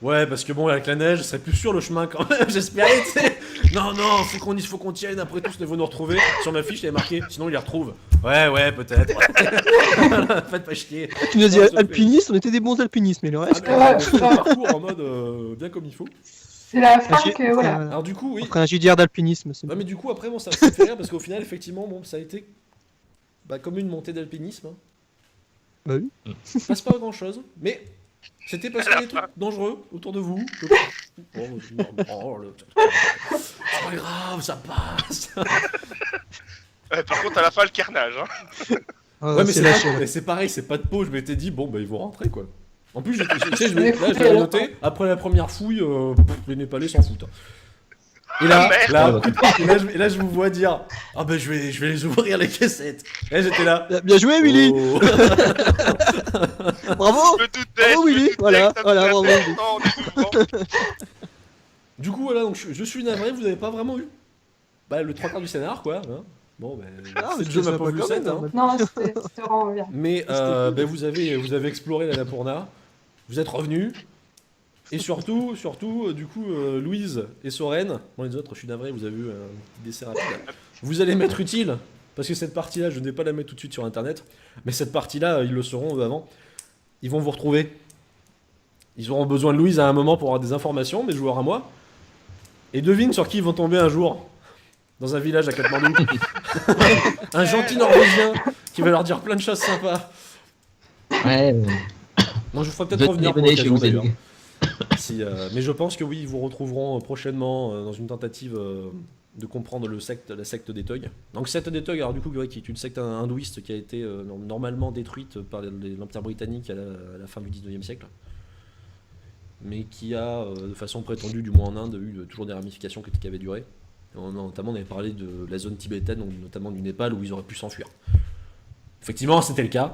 ouais, parce que bon, avec la neige, je serais plus sûr le chemin quand même, j'espérais, tu sais. Non, faut qu'on tienne, après tout, ils vont nous retrouver. Sur ma fiche, il y avait marqué, sinon, ils les retrouvent. Ouais, peut-être. Faites pas chier. Tu nous as dit Non, sauf que- alpinistes, on était des bons alpinistes, mais le Ah, reste. mais Ouais, on fait le ouais. parcours en mode bien comme il faut. C'est la un fin G- que, voilà. Alors, du coup, oui. Après un JDR d'alpinisme, c'est Ouais, bon. mais du coup, après, bon, ça me fait rire parce qu'au final, effectivement, bon, ça a été comme une montée d'alpinisme. Hein. Bah oui. Passe pas grand chose, mais c'était parce qu'il y a des trucs dangereux autour de vous. C'est pas grave, ça passe. Par contre, à la fin, le carnage. Hein. Ah, Ouais, mais c'est c'est lâché, pas- là. mais c'est pareil, c'est pas de peau. Je m'étais dit, bon, bah ils vont rentrer quoi. En plus, tu sais, Les là, je fouilles, l'avais alors. noté. Après la première fouille, les Népalais s'en foutent. Et là, Ah, merde. et là, je vous vois dire, ah ben je vais les ouvrir les caissettes. Et là, j'étais là. Bien joué, Willy. Oh. Bravo. Je me doutais, Bravo, je me Willy. doutais Voilà, que ça voilà, me bravo, faisait Willy. longtemps, on est devant. Du coup, voilà, donc je suis navré, vous avez pas vraiment eu le trois quarts du scénar, quoi. Hein. Bon, ben, Ah, c'est mais le jeu c'est m'a pas sympa vu quand le 7, même, hein. Non, c'était vraiment bien. Mais vous avez exploré la Napurna, vous êtes revenus, et surtout, du coup, Louise et Soren, bon les autres, je suis navré, vous avez eu un petit décès rapide, vous allez mettre utile, parce que cette partie-là, je ne vais pas la mettre tout de suite sur internet, mais cette partie-là, ils le sauront avant, ils vont vous retrouver. Ils auront besoin de Louise à un moment pour avoir des informations, mes joueurs à moi, et devine sur qui ils vont tomber un jour, dans un village à Katmandou. Un gentil Norvégien qui va leur dire plein de choses sympas. Ouais, Non, je vous ferai peut-être revenir pour venez chez l'occasion vous, d'ailleurs. Eddie. Mais je pense que oui, ils vous retrouveront prochainement dans une tentative de comprendre la secte des Thugs. Donc secte des Thugs, alors du coup, qui est une secte hindouiste qui a été normalement détruite par l'Empire britannique à la fin du 19e siècle. Mais qui a, de façon prétendue, du moins en Inde, eu toujours des ramifications qui avaient duré. Notamment, on avait parlé de la zone tibétaine, donc notamment du Népal, où ils auraient pu s'enfuir. Effectivement, c'était le cas.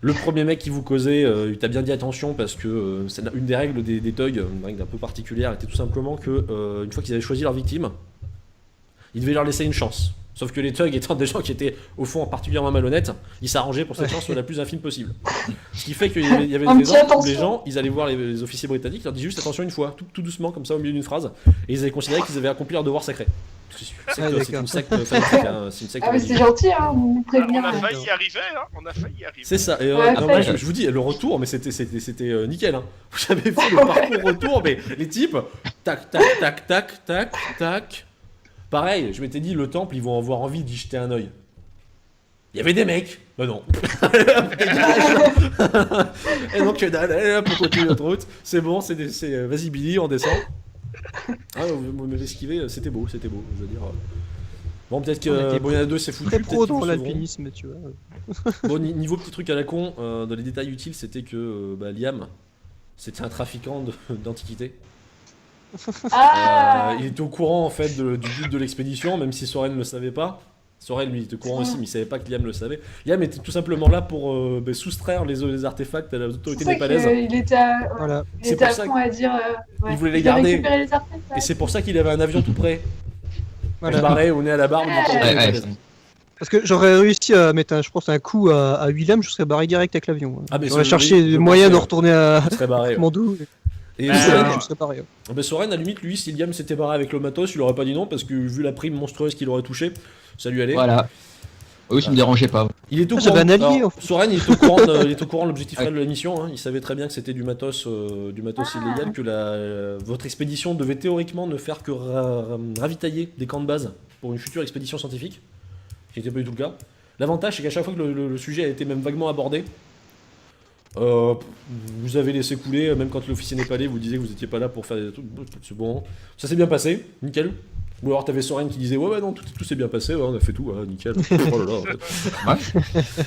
Le premier mec qui vous causait, il t'a bien dit attention parce que c'est une des règles des thugs, une règle un peu particulière, était tout simplement que une fois qu'ils avaient choisi leur victime, ils devaient leur laisser une chance. Sauf que les thugs étant des gens qui étaient au fond particulièrement malhonnêtes, ils s'arrangeaient pour que cette chance soit la plus infime possible. Ce qui fait qu'il y avait Un des petit exemples où les attention. gens, ils allaient voir les officiers britanniques, ils leur disaient juste attention une fois, tout doucement comme ça au milieu d'une phrase, et ils avaient considéré qu'ils avaient accompli leur devoir sacré. C'est une secte fanatique, hein, c'est une secte Ah, mais c'est religieuse. gentil, hein, vous me prévenir. On a failli y arriver, hein. On a failli y arriver. C'est ça, et Ouais, non, moi, fait. je vous dis, le retour, mais c'était nickel. Hein. J'avais fait le parcours retour, mais les types, tac, tac, tac, tac, tac, tac. Pareil, je m'étais dit, le temple, ils vont avoir envie d'y jeter un oeil. Il y avait des mecs, bah non. Et donc, allez, hop, on continue notre route. C'est bon, vas-y Billy, on descend. Ah, vous m'avez esquivé, c'était beau, je veux dire. Bon, peut-être que On était bon, il y en a deux, c'est foutu. Très peut-être pro qu'ils dans le sauveront. l'alpinisme, tu vois. Bon, niveau petit truc à la con, dans les détails utiles, c'était que Liam, c'était un trafiquant d'antiquités. Ah, Il était au courant en fait du but de l'expédition, même si Soren ne le savait pas. Soren lui il était au courant aussi, mais il savait pas que Liam le savait. Liam était tout simplement là pour soustraire les artefacts à c'est l'autorité ça népalaise. qu'il était à, Voilà. il C'est était pour à ça fond à dire. il voulait les il a garder. récupéré les artefacts. Et c'est pour ça qu'il avait un avion tout prêt. Il se Voilà. barrait au nez à la barbe. Ouais. l'autorité Ouais, ouais, népalaise. Parce que j'aurais réussi à mettre, je pense, un coup à William, je serais barré direct avec l'avion. Ah, mais J'aurais c'est- cherché oui, des je moyens de pensais, retourner à Il serait barré. Ouais. Mandou. Et Ouais, Soren, Je serais barré. Soren, à la limite, lui, si Liam s'était barré avec le matos, il aurait pas dit non, parce que vu la prime monstrueuse qu'il aurait touché, ça lui allait. Voilà. Oui, ça me dérangeait pas. Il est au Ah, courant. j'avais un allié, Alors, en fait. Soren, il est au courant de l'objectif réel de la mission. Hein. Il savait très bien que c'était du matos illégal, que votre expédition devait théoriquement ne faire que ravitailler des camps de base pour une future expédition scientifique, qui n'était pas du tout le cas. L'avantage, c'est qu'à chaque fois que le sujet a été même vaguement abordé, vous avez laissé couler, même quand l'officier n'est pas allé, vous disiez que vous étiez pas là pour faire des trucs, c'est bon. Ça s'est bien passé, nickel. Ou alors t'avais Soren qui disait ouais non tout s'est bien passé, ouais, on a fait tout, ouais, nickel. Oh là là, en fait.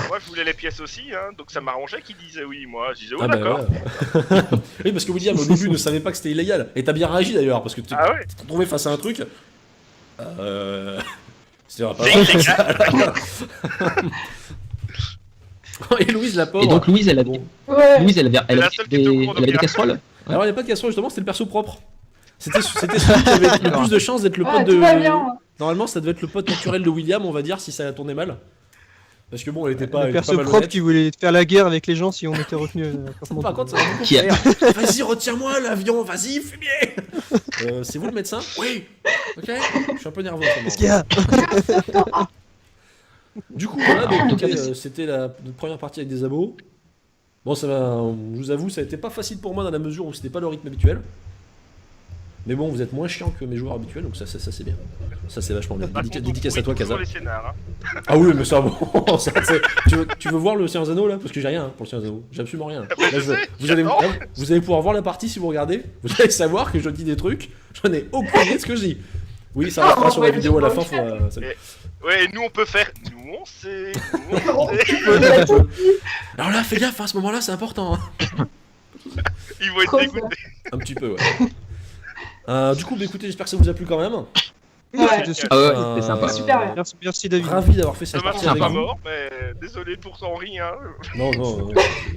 Moi, je voulais les pièces aussi, hein, donc ça m'arrangeait qu'ils disaient oui. Moi, je disais, oh, Ah bah d'accord. ouais. Oui, parce que William au début ne savait pas que c'était illégal. Et t'as bien réagi d'ailleurs, parce que tu Ah ouais. t'es trouvé face à un truc. C'était pas C'est illégal. Et Louise la pauvre. Et donc Louise, elle avait, Ouais. Louise, elle avait, C'est la seule qui est au courant de elle avait des bien. casseroles. Alors il n'y a pas de casserole justement, c'était le perso propre. C'était celui qui avait le plus de chances d'être le Ouais, pote de. tout va bien. Moi. Normalement ça devait être le pote naturel de William, on va dire, si ça tournait mal. Parce que bon, elle était pas. Le Elle était perso pas propre malhonnête. qui voulait faire la guerre avec les gens si on était retenu. Par contre, ça va beaucoup Qui a- faire. Vas-y, retiens-moi l'avion, vas-y, fumier. C'est vous le médecin? Oui. Ok. Je suis un peu nerveux. en ce Qu'est-ce moment. qu'il y a? Du coup, voilà, donc, En tout cas, écoutez, c'était notre première partie avec des abos. Bon, ça va, je vous avoue, ça a été pas facile pour moi dans la mesure où c'était pas le rythme habituel. Mais bon, vous êtes moins chiant que mes joueurs habituels, donc ça c'est bien. Ça c'est vachement bien. Dédicace à toi, Kaza. Les scénars, hein. Ah oui, mais ça, bon, ça, tu veux voir le Seigneur des Anneaux là? Parce que j'ai rien pour le Seigneur des Anneaux. J'ai absolument rien. Mais Là, je sais, vous, allez, j'adore. là, vous allez pouvoir voir la partie si vous regardez. Vous allez savoir que je dis des trucs. J'en ai aucune idée de ce que je dis. Oui, ça restera sur la vidéo à la fin. Ouais, et nous, on peut faire. Nous, on sait. Nous, on On sait. peut- Alors là, fais gaffe, à ce moment-là, c'est important. Hein. Ils vont être Trop dégoûtés. Un petit peu, ouais. Du coup, bah, écoutez, j'espère que ça vous a plu quand même. Ouais. C'était super. Ah ouais, Euh, c'était sympa. Super bien. Merci David. Ravi d'avoir fait cette Dommage partie qu'il avec pas vous. mort, mais désolé pour Henri. Hein. Non,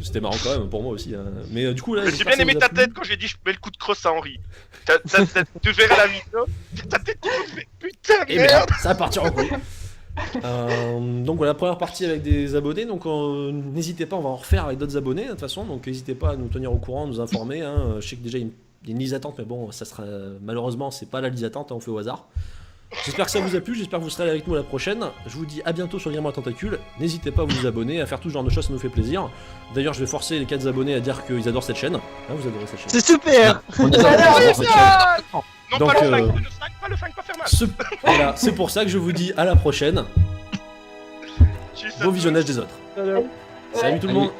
c'était marrant quand même pour moi aussi. Hein. Mais du coup, là, Mais j'ai j'espère bien que ça aimé vous a ta plu. tête quand j'ai dit je mets le coup de crosse à Henri. Tu verrais la vidéo. Ta tête, tu me fais putain, Et merde. merde, ça va partir en couille. Donc voilà, première partie avec des abonnés, donc n'hésitez pas, on va en refaire avec d'autres abonnés de toute façon, donc n'hésitez pas à nous tenir au courant, nous informer. Hein. Je sais que déjà il y a une liste d'attente, mais bon, ça sera malheureusement c'est pas la liste d'attente, hein, on fait au hasard. J'espère que ça vous a plu, j'espère que vous serez avec nous la prochaine. Je vous dis à bientôt sur Guillermo à Tentacule. N'hésitez pas à vous abonner, à faire tout ce genre de choses, ça nous fait plaisir. D'ailleurs, je vais forcer les 4 abonnés à dire qu'ils adorent cette chaîne. Ah, vous adorez cette chaîne. C'est super. On adore, Alors, on adore cette chaîne. Non, Donc, pas le flingue, pas le flingue, pas faire mal. Voilà, c'est pour ça que je vous dis à la prochaine. Juste Bon visionnage des autres. Alors. Salut tout le Allez. monde.